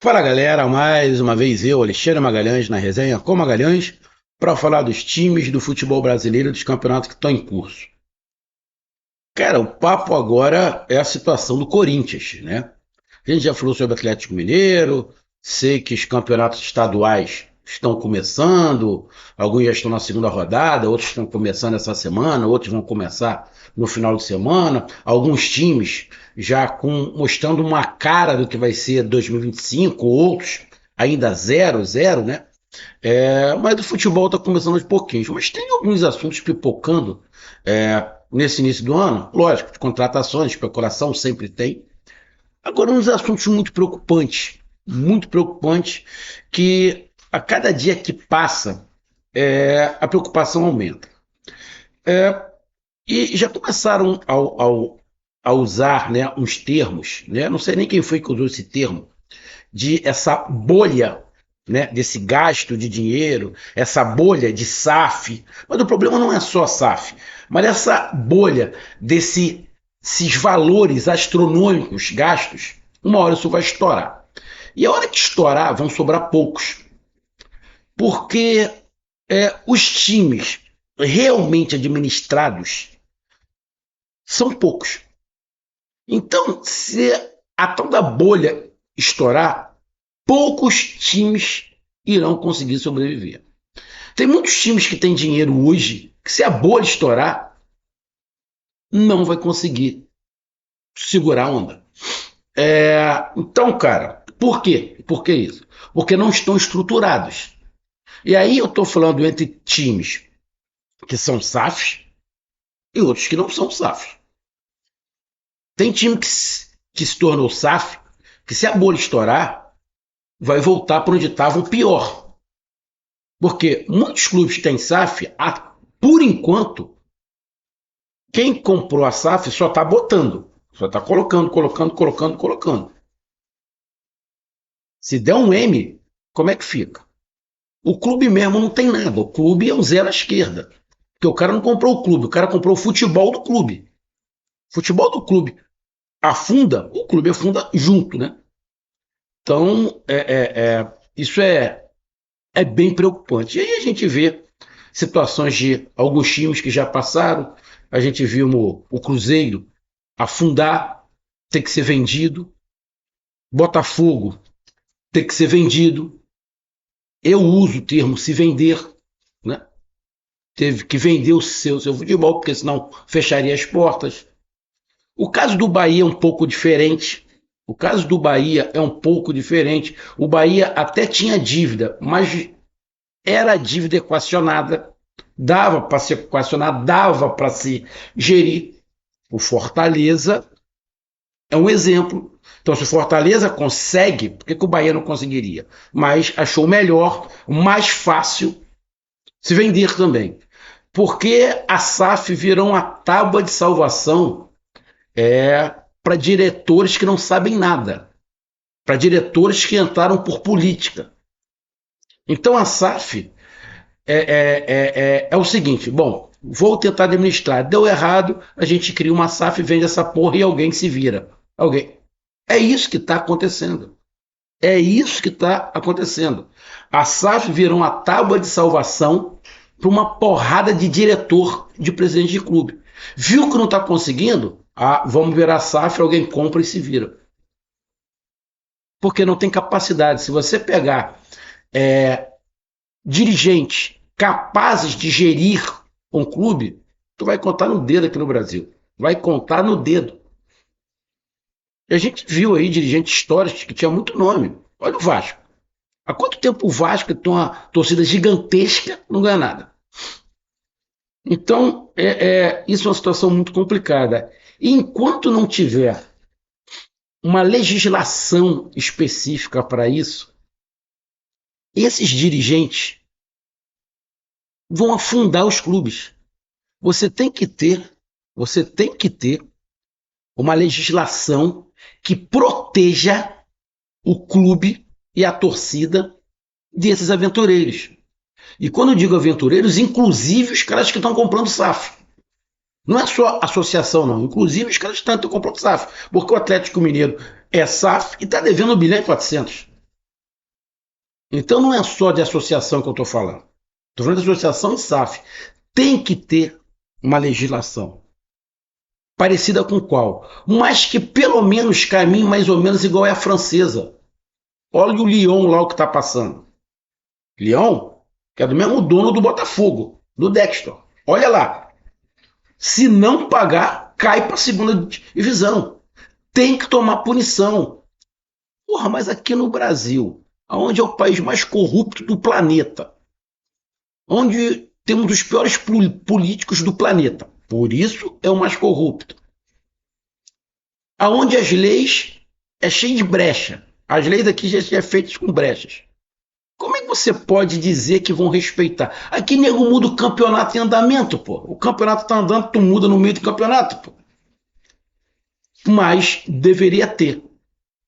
Fala galera, mais uma vez eu, Alexandre Magalhães, na resenha com Magalhães, para falar dos times do futebol brasileiro e dos campeonatos que estão em curso. Cara, o papo agora é a situação do Corinthians, né? A gente já falou sobre o Atlético Mineiro, sei que os campeonatos estaduais estão começando, alguns já estão na segunda rodada, outros estão começando essa semana, outros vão começar no final de semana, alguns times já mostrando uma cara do que vai ser 2025, outros ainda zero, zero, né? Mas o futebol está começando aos pouquinhos. Mas tem alguns assuntos pipocando nesse início do ano. Lógico, de contratações, especulação sempre tem. Agora, uns assuntos muito preocupantes, que a cada dia que passa, a preocupação aumenta. E já começaram a usar, né, uns termos, né, não sei nem quem foi que usou esse termo, de essa bolha, né, desse gasto de dinheiro, essa bolha de SAF. Mas o problema não é só SAF, mas essa bolha desses valores astronômicos gastos, uma hora isso vai estourar. E a hora que estourar, vão sobrar poucos. Porque os times realmente administrados são poucos. Então, se a tal da bolha estourar, poucos times irão conseguir sobreviver. Tem muitos times que têm dinheiro hoje que, se a bolha estourar, não vai conseguir segurar a onda. Então, cara, por quê? Por que isso? Porque não estão estruturados. E aí eu estou falando entre times que são SAFs e outros que não são SAFs. Tem time que se tornou SAF, que se a bolha estourar, vai voltar para onde estava o pior. Porque muitos clubes têm SAF, por enquanto, quem comprou a SAF só está botando, só está colocando. Se der um M, como é que fica? O clube mesmo não tem nada, o clube é um zero à esquerda. Porque o cara não comprou o clube, o cara comprou o futebol do clube. O futebol do clube afunda, o clube afunda junto, né? Então, isso é bem preocupante. E aí a gente vê situações de alguns times que já passaram, a gente viu o Cruzeiro afundar, ter que ser vendido, Botafogo ter que ser vendido. Eu uso o termo se vender, né? Teve que vender o seu futebol, porque senão fecharia as portas. O caso do Bahia é um pouco diferente. O caso do Bahia é um pouco diferente. O Bahia até tinha dívida, mas era dívida equacionada, dava para se equacionar, dava para se gerir. O Fortaleza é um exemplo. Então, se o Fortaleza consegue, por que o Bahia não conseguiria? Mas achou melhor, mais fácil se vender também. Porque a SAF virou uma tábua de salvação para diretores que não sabem nada, para diretores que entraram por política. Então a SAF é o seguinte: bom, vou tentar administrar, deu errado, a gente cria uma SAF, vende essa porra e alguém se vira. Alguém. É isso que está acontecendo. É isso que está acontecendo. A SAF virou uma tábua de salvação para uma porrada de diretor, de presidente de clube. Viu que não está conseguindo? Vamos virar a SAF, alguém compra e se vira. Porque não tem capacidade. Se você pegar dirigentes capazes de gerir um clube, tu vai contar no dedo aqui no Brasil. Vai contar no dedo. E a gente viu aí dirigentes históricos que tinham muito nome. Olha o Vasco. Há quanto tempo o Vasco tem uma torcida gigantesca não ganha nada? Então, isso é uma situação muito complicada. E enquanto não tiver uma legislação específica para isso, esses dirigentes vão afundar os clubes. Você tem que ter, você tem que ter uma legislação que proteja o clube e a torcida desses aventureiros. E quando eu digo aventureiros, inclusive os caras que estão comprando SAF. Não é só associação, não. Inclusive os caras que estão comprando SAF. Porque o Atlético Mineiro é SAF e está devendo 1 bilhão e 400. Então não é só de associação que eu estou falando. Estou falando de associação e SAF. Tem que ter uma legislação parecida com qual? Mas que pelo menos caminhe mais ou menos igual é a francesa. Olha o Lyon lá o que está passando. Lyon, que é do mesmo dono do Botafogo, do Dexter. Olha lá. Se não pagar, cai para a segunda divisão. Tem que tomar punição. Porra, mas aqui no Brasil, onde é o país mais corrupto do planeta, onde tem um dos piores políticos do planeta, por isso é o mais corrupto, aonde as leis é cheio de brecha, as leis aqui já são feitas com brechas. Como é que você pode dizer que vão respeitar? Aqui nego muda o campeonato em andamento, pô. O campeonato tá andando, tu muda no meio do campeonato, pô. Mas deveria ter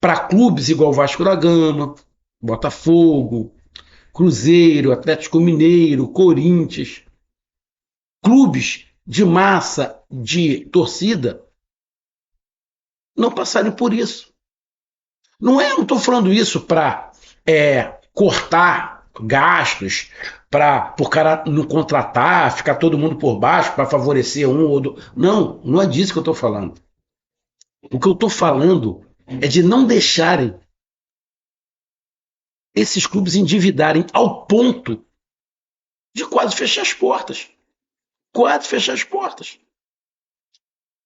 para clubes igual Vasco da Gama, Botafogo, Cruzeiro, Atlético Mineiro, Corinthians, clubes de massa de torcida não passarem por isso. Não estou falando isso para cortar gastos, para o cara não contratar, ficar todo mundo por baixo para favorecer um ou do. Não, não é disso que eu estou falando. O que eu estou falando é de não deixarem esses clubes endividarem ao ponto de quase fechar as portas. Quase fechar as portas.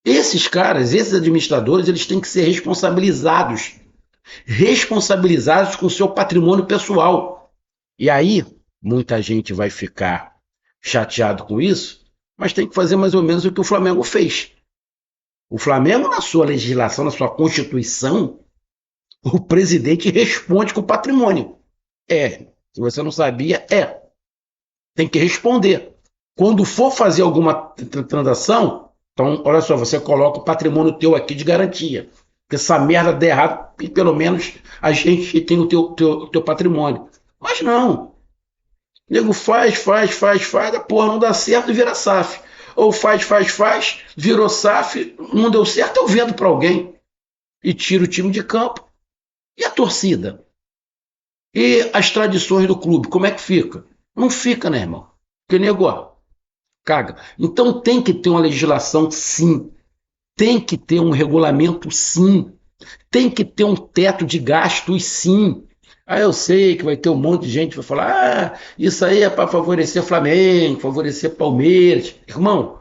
Esses caras, esses administradores, eles têm que ser responsabilizados. Responsabilizados com o seu patrimônio pessoal. E aí, muita gente vai ficar chateado com isso, mas tem que fazer mais ou menos o que o Flamengo fez. O Flamengo, na sua legislação, na sua Constituição, o presidente responde com o patrimônio. Se você não sabia, tem que responder. Quando for fazer alguma transação, então, olha só, você coloca o patrimônio teu aqui de garantia. Porque essa merda der errado, pelo menos a gente tem o teu patrimônio. Mas não. O nego faz, a porra não dá certo e vira SAF. Ou faz, virou SAF, não deu certo, eu vendo para alguém. E tiro o time de campo. E a torcida? E as tradições do clube, como é que fica? Não fica, né, irmão? Porque nego, caga. Então tem que ter uma legislação, sim. Tem que ter um regulamento, sim. Tem que ter um teto de gastos, sim. Eu sei que vai ter um monte de gente que vai falar: isso aí é para favorecer Flamengo, favorecer Palmeiras. Irmão,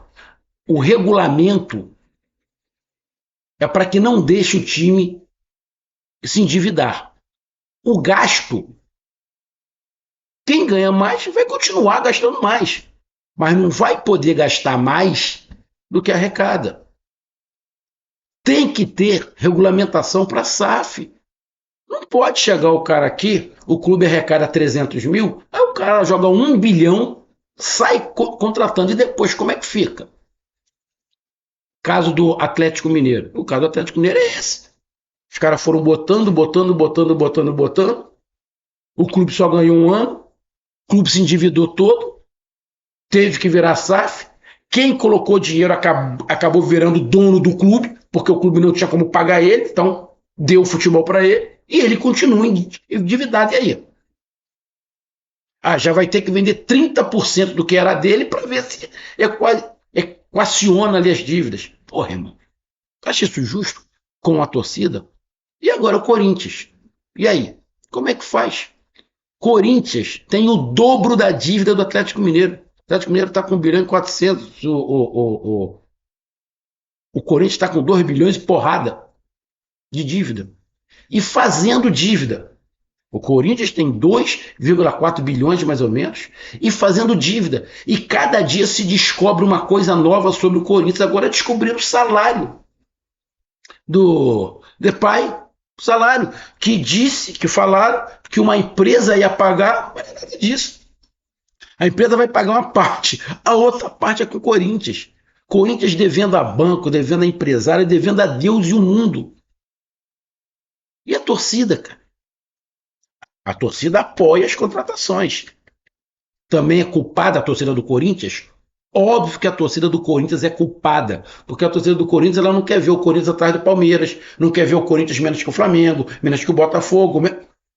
o regulamento é para que não deixe o time se endividar. O gasto, quem ganha mais vai continuar gastando mais, mas não vai poder gastar mais do que arrecada. Tem que ter regulamentação para SAF. Não pode chegar o cara aqui, o clube arrecada 300 mil, aí o cara joga 1 bilhão, sai contratando, e depois como é que fica? Caso do Atlético Mineiro. O caso do Atlético Mineiro é esse. Os caras foram botando. O clube só ganhou um ano, o clube se endividou todo, teve que virar SAF. Quem colocou dinheiro acabou virando dono do clube, porque o clube não tinha como pagar ele, então deu o futebol para ele, e ele continua endividado. E aí? Já vai ter que vender 30% do que era dele para ver se equaciona ali as dívidas. Porra, irmão, acha isso justo com a torcida? E agora o Corinthians. E aí? Como é que faz? Corinthians tem o dobro da dívida do Atlético Mineiro. O Atlético Mineiro está com 1 bilhão e 400. O Corinthians está com 2 bilhões e porrada de dívida. E fazendo dívida. O Corinthians tem 2,4 bilhões mais ou menos e fazendo dívida. E cada dia se descobre uma coisa nova sobre o Corinthians. Agora descobriram o salário do Depay, salário que falaram que uma empresa ia pagar, mas nada disso. A empresa vai pagar uma parte, a outra parte é com o Corinthians. Corinthians devendo a banco, devendo a empresário, devendo a Deus e o mundo. E a torcida, cara? A torcida apoia as contratações. Também é culpada a torcida do Corinthians? Óbvio que a torcida do Corinthians é culpada, porque a torcida do Corinthians ela não quer ver o Corinthians atrás do Palmeiras, não quer ver o Corinthians menos que o Flamengo, menos que o Botafogo.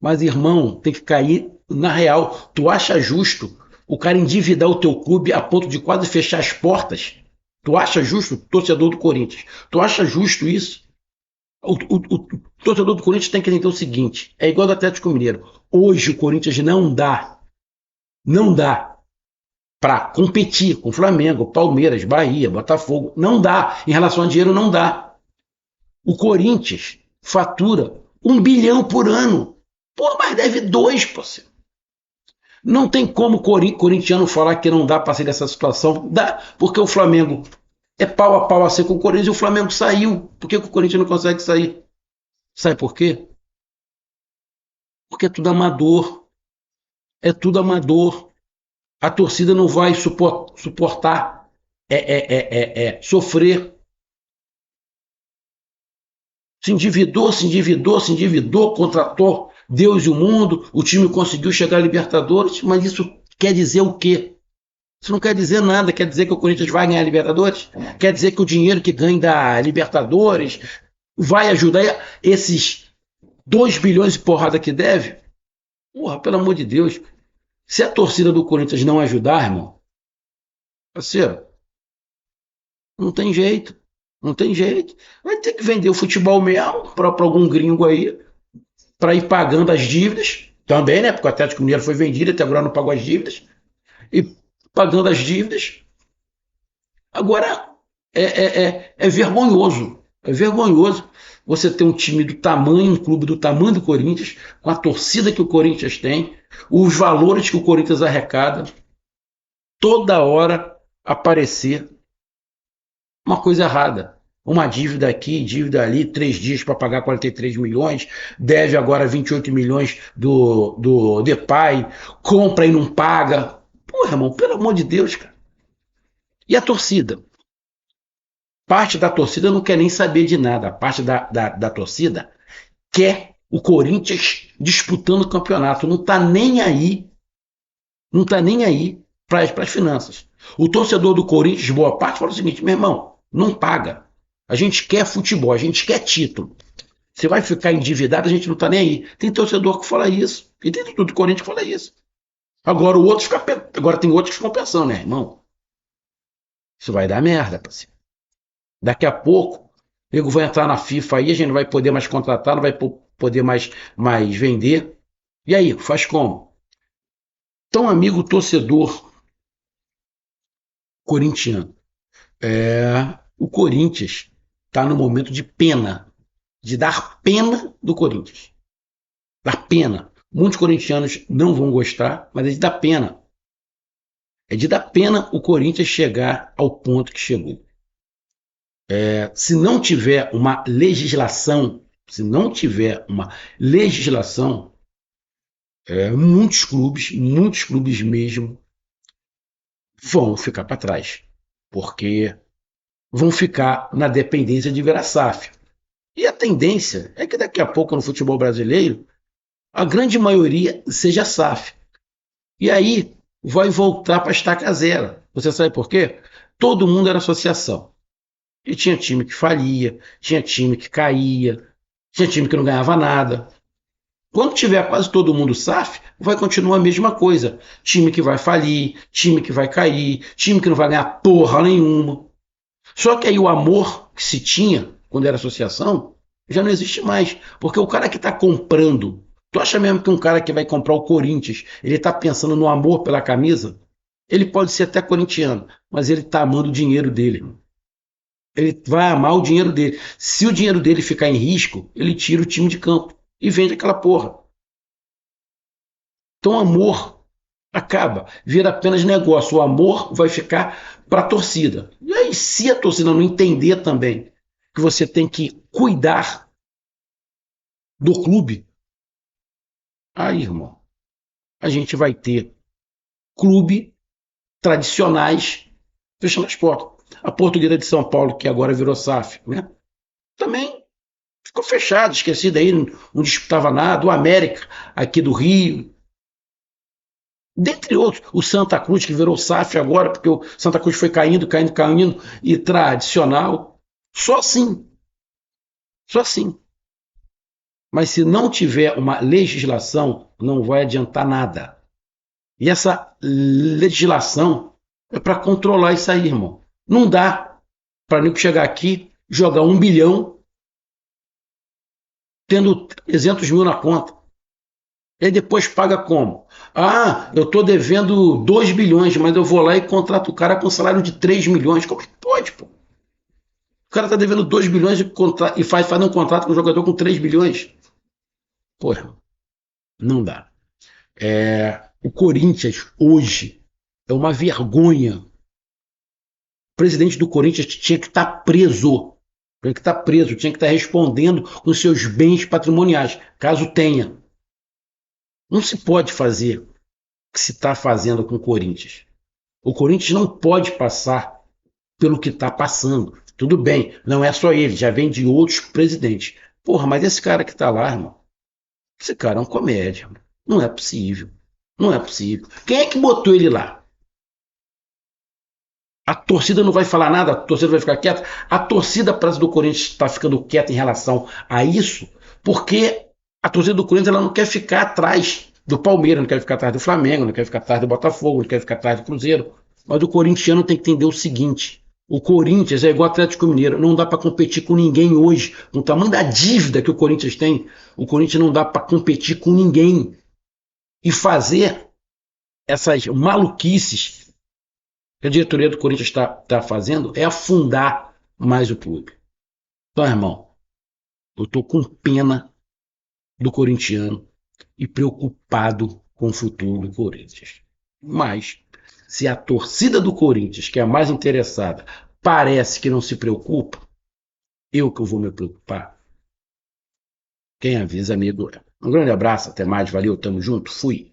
Mas, irmão, tem que cair Na real, tu acha justo o cara endividar o teu clube a ponto de quase fechar as portas? Tu acha justo, torcedor do Corinthians? Tu acha justo isso? O torcedor do Corinthians tem que entender o seguinte: é igual do Atlético Mineiro. Hoje o Corinthians não dá para competir com Flamengo, Palmeiras, Bahia, Botafogo. Não dá. Em relação a dinheiro, não dá. O Corinthians fatura 1 bilhão por ano. Pô, mas deve 2, parceiro. Não tem como o corintiano falar que não dá para sair dessa situação. Dá, porque o Flamengo é pau a pau assim com o Corinthians e o Flamengo saiu. Por que o Corinthians não consegue sair? Sabe por quê? Porque é tudo amador. É tudo amador. A torcida não vai suportar sofrer. Se endividou, contratou Deus e o mundo, o time conseguiu chegar à Libertadores, mas isso quer dizer o quê? Isso não quer dizer nada, quer dizer que o Corinthians vai ganhar a Libertadores? Quer dizer que o dinheiro que ganha da Libertadores vai ajudar esses 2 bilhões de porrada que deve? Porra, pelo amor de Deus. Se a torcida do Corinthians não ajudar, irmão, parceiro, não tem jeito. Não tem jeito. Vai ter que vender o futebol mesmo para algum gringo aí, para ir pagando as dívidas. Também, né? Porque o Atlético Mineiro foi vendido, até agora não pagou as dívidas. E pagando as dívidas. Agora, é vergonhoso. É vergonhoso você ter um time do tamanho, um clube do tamanho do Corinthians, com a torcida que o Corinthians tem, os valores que o Corinthians arrecada, toda hora aparecer uma coisa errada. Uma dívida aqui, dívida ali, 3 dias para pagar 43 milhões, deve agora 28 milhões do Depay, compra e não paga. Porra, irmão, pelo amor de Deus, cara. E a torcida? Parte da torcida não quer nem saber de nada. A parte da torcida quer o Corinthians disputando o campeonato. Não está nem aí. Não está nem aí para as finanças. O torcedor do Corinthians, boa parte, fala o seguinte: meu irmão, não paga. A gente quer futebol, a gente quer título. Você vai ficar endividado, a gente não está nem aí. Tem torcedor que fala isso. E tem tudo do Corinthians que fala isso. Agora, agora tem outros que ficam pensando, né, irmão? Isso vai dar merda, parceiro. Daqui a pouco, o nego vai entrar na FIFA aí, a gente não vai poder mais contratar, não vai poder mais vender. E aí, faz como? Então, amigo torcedor corintiano, o Corinthians está no momento de pena, de dar pena do Corinthians. Dar pena. Muitos corintianos não vão gostar, mas é de dar pena. É de dar pena o Corinthians chegar ao ponto que chegou. Se não tiver uma legislação, muitos clubes mesmo, vão ficar para trás, porque vão ficar na dependência de virar SAF. E a tendência é que daqui a pouco no futebol brasileiro, a grande maioria seja SAF. E aí vai voltar para a estaca zero. Você sabe por quê? Todo mundo era associação. E tinha time que falia, tinha time que caía, tinha time que não ganhava nada. Quando tiver quase todo mundo SAF, vai continuar a mesma coisa. Time que vai falir, time que vai cair, time que não vai ganhar porra nenhuma. Só que aí o amor que se tinha quando era associação já não existe mais. Porque o cara que está comprando, tu acha mesmo que um cara que vai comprar o Corinthians, ele está pensando no amor pela camisa? Ele pode ser até corintiano, mas ele está amando o dinheiro dele. Ele vai amar o dinheiro dele. Se o dinheiro dele ficar em risco, ele tira o time de campo e vende aquela porra. Então o amor acaba, vira apenas negócio. O amor vai ficar para a torcida. E aí, se a torcida não entender também que você tem que cuidar do clube, aí, irmão, a gente vai ter clube tradicionais fechando as portas. A Portuguesa de São Paulo, que agora virou SAF, né? Também ficou fechado, esquecido aí, não disputava nada. O América, aqui do Rio, dentre outros. O Santa Cruz, que virou SAF agora, porque o Santa Cruz foi caindo, e tradicional. Só assim. Só assim. Mas se não tiver uma legislação, não vai adiantar nada. E essa legislação é para controlar isso aí, irmão. Não dá para nego chegar aqui, jogar 1 bilhão, tendo 300 mil na conta. E depois paga como? Ah, eu estou devendo 2 bilhões, mas eu vou lá e contrato o cara com salário de 3 milhões. Como é que pode, pô? O cara está devendo 2 bilhões e faz um contrato com um jogador com 3 bilhões. Porra, não dá. O Corinthians hoje é uma vergonha. O presidente do Corinthians tinha que estar preso. Tinha que estar preso, tinha que estar respondendo com seus bens patrimoniais, caso tenha. Não se pode fazer o que se está fazendo com o Corinthians. O Corinthians não pode passar pelo que está passando. Tudo bem, não é só ele, já vem de outros presidentes. Porra, mas esse cara que está lá, irmão, esse cara é um comédia. Não é possível. Não é possível. Quem é que botou ele lá? A torcida não vai falar nada, a torcida vai ficar quieta. A torcida do Corinthians está ficando quieta em relação a isso, porque a torcida do Corinthians ela não quer ficar atrás do Palmeiras, não quer ficar atrás do Flamengo, não quer ficar atrás do Botafogo, não quer ficar atrás do Cruzeiro. Mas o corintiano tem que entender o seguinte: o Corinthians é igual ao Atlético Mineiro, não dá para competir com ninguém hoje. Com o tamanho da dívida que o Corinthians tem, o Corinthians não dá para competir com ninguém e fazer essas maluquices que a diretoria do Corinthians está fazendo é afundar mais o clube. Então, irmão, eu estou com pena do corintiano e preocupado com o futuro do Corinthians. Mas, se a torcida do Corinthians, que é a mais interessada, parece que não se preocupa, eu que vou me preocupar. Quem avisa, amigo é. Um grande abraço, até mais, valeu, tamo junto, fui.